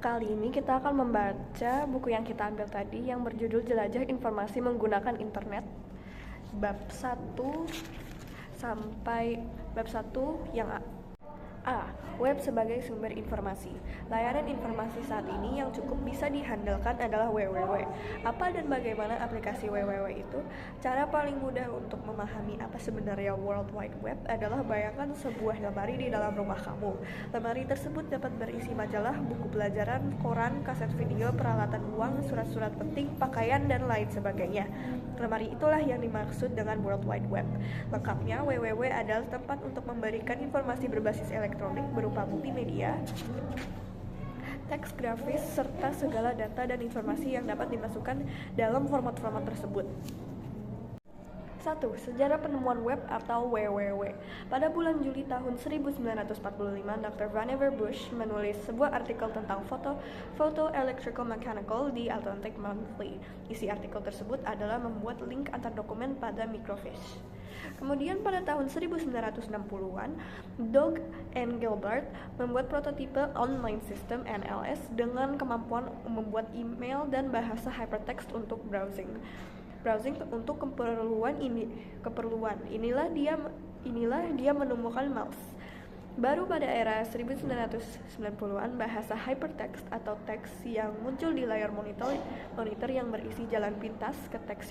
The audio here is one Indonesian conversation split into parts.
Kali ini kita akan membaca buku yang kita ambil tadi yang berjudul Jelajah Informasi Menggunakan Internet, bab 1 sampai bab 1 yang A. Web sebagai sumber informasi. Layanan informasi saat ini yang cukup bisa dihandalkan adalah www. Apa dan bagaimana aplikasi www itu? Cara paling mudah untuk memahami apa sebenarnya World Wide Web adalah bayangkan sebuah lemari di dalam rumah kamu. Lemari tersebut dapat berisi majalah, buku pelajaran, koran, kaset video, peralatan uang, surat-surat penting, pakaian, dan lain sebagainya. Lemari itulah yang dimaksud dengan World Wide Web. Lengkapnya, www adalah tempat untuk memberikan informasi berbasis elektronik berupa multimedia, teks grafis, serta segala data dan informasi yang dapat dimasukkan dalam format-format tersebut. 1. Sejarah penemuan web atau WWW. Pada bulan Juli tahun 1945, Dr. Vannevar Bush menulis sebuah artikel tentang Photo Electrical Mechanical di Atlantic Monthly. Isi artikel tersebut adalah membuat link antar dokumen pada microfiche. Kemudian pada tahun 1960-an, Doug N. Gilbert membuat prototipe online system NLS dengan kemampuan membuat email dan bahasa hypertext untuk browsing untuk keperluan. Inilah dia menemukan mouse. Baru pada era 1990-an, bahasa hypertext atau teks yang muncul di layar monitor yang berisi jalan pintas ke teks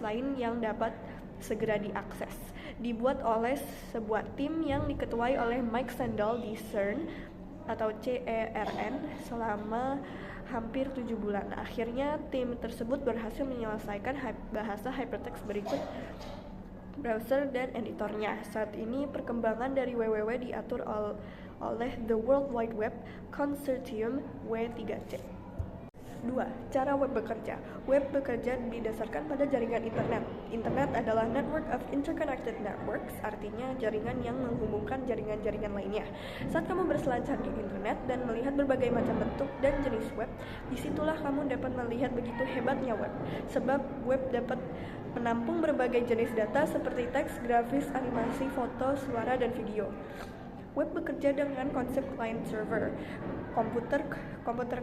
lain yang dapat segera diakses, dibuat oleh sebuah tim yang diketuai oleh Mike Sandel di CERN atau CERN selama hampir 7 bulan. Akhirnya tim tersebut berhasil menyelesaikan bahasa hypertext berikut browser dan editornya. Saat ini perkembangan dari www diatur oleh The World Wide Web Consortium W3C. 2. Cara web bekerja. Web bekerja didasarkan pada jaringan internet. Internet adalah network of interconnected networks, artinya jaringan yang menghubungkan jaringan-jaringan lainnya. Saat kamu berselancar di internet dan melihat berbagai macam bentuk dan jenis web, disitulah kamu dapat melihat begitu hebatnya web. Sebab web dapat menampung berbagai jenis data seperti teks, grafis, animasi, foto, suara, dan video. Web bekerja dengan konsep client server. Komputer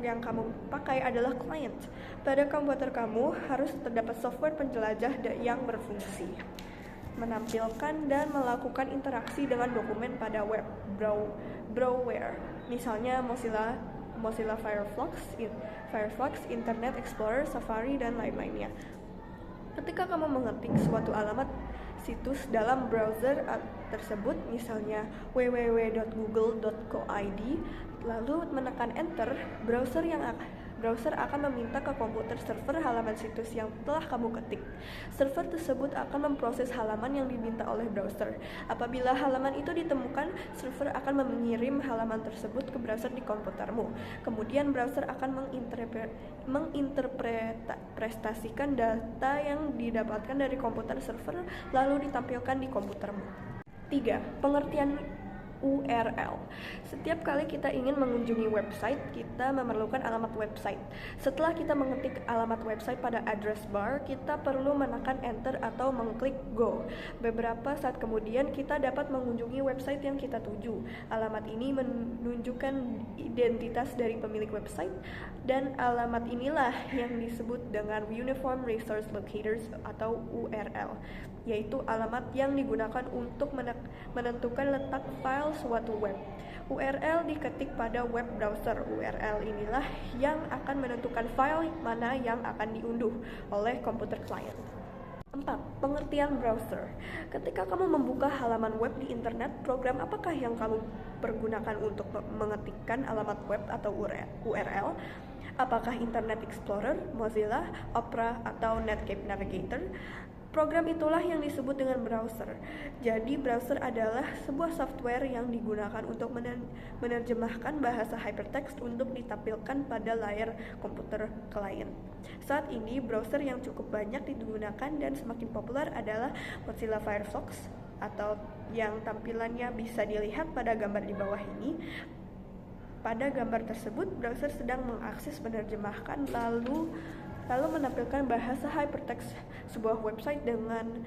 yang kamu pakai adalah client. Pada komputer kamu harus terdapat software penjelajah yang berfungsi, menampilkan dan melakukan interaksi dengan dokumen pada web browser. Misalnya Mozilla Firefox, Internet Explorer, Safari, dan lain-lainnya. Ketika kamu mengetik suatu alamat situs dalam browser tersebut, misalnya www.google.co.id, lalu menekan enter, browser akan meminta ke komputer server halaman situs yang telah kamu ketik. Server tersebut akan memproses halaman yang diminta oleh browser. Apabila halaman itu ditemukan, server akan mengirim halaman tersebut ke browser di komputermu. Kemudian browser akan menginterpretasikan data yang didapatkan dari komputer server lalu ditampilkan di komputermu. 3. Pengertian URL. Setiap kali kita ingin mengunjungi website, kita memerlukan alamat website. Setelah kita mengetik alamat website pada address bar, kita perlu menekan enter atau mengklik go. Beberapa saat kemudian, kita dapat mengunjungi website yang kita tuju. Alamat ini menunjukkan identitas dari pemilik website, dan alamat inilah yang disebut dengan Uniform Resource Locators atau URL, yaitu alamat yang digunakan untuk menentukan letak file suatu web. URL diketik pada web browser. URL inilah yang akan menentukan file mana yang akan diunduh oleh komputer klien. 4. Pengertian browser. Ketika kamu membuka halaman web di internet, program apakah yang kamu pergunakan untuk mengetikkan alamat web atau URL? Apakah Internet Explorer, Mozilla, Opera, atau Netscape Navigator? Program itulah yang disebut dengan browser. Jadi browser adalah sebuah software yang digunakan untuk menerjemahkan bahasa hypertext untuk ditampilkan pada layar komputer klien. Saat ini browser yang cukup banyak digunakan dan semakin populer adalah Mozilla Firefox, atau yang tampilannya bisa dilihat pada gambar di bawah ini. Pada gambar tersebut, browser sedang mengakses menerjemahkan lalu menampilkan bahasa hypertext sebuah website dengan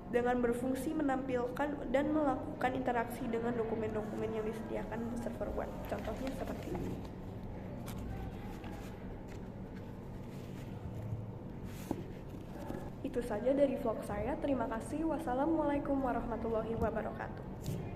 dengan berfungsi menampilkan dan melakukan interaksi dengan dokumen-dokumen yang disediakan server web. Contohnya seperti ini. Itu saja dari vlog saya. Terima kasih. Wassalamualaikum warahmatullahi wabarakatuh.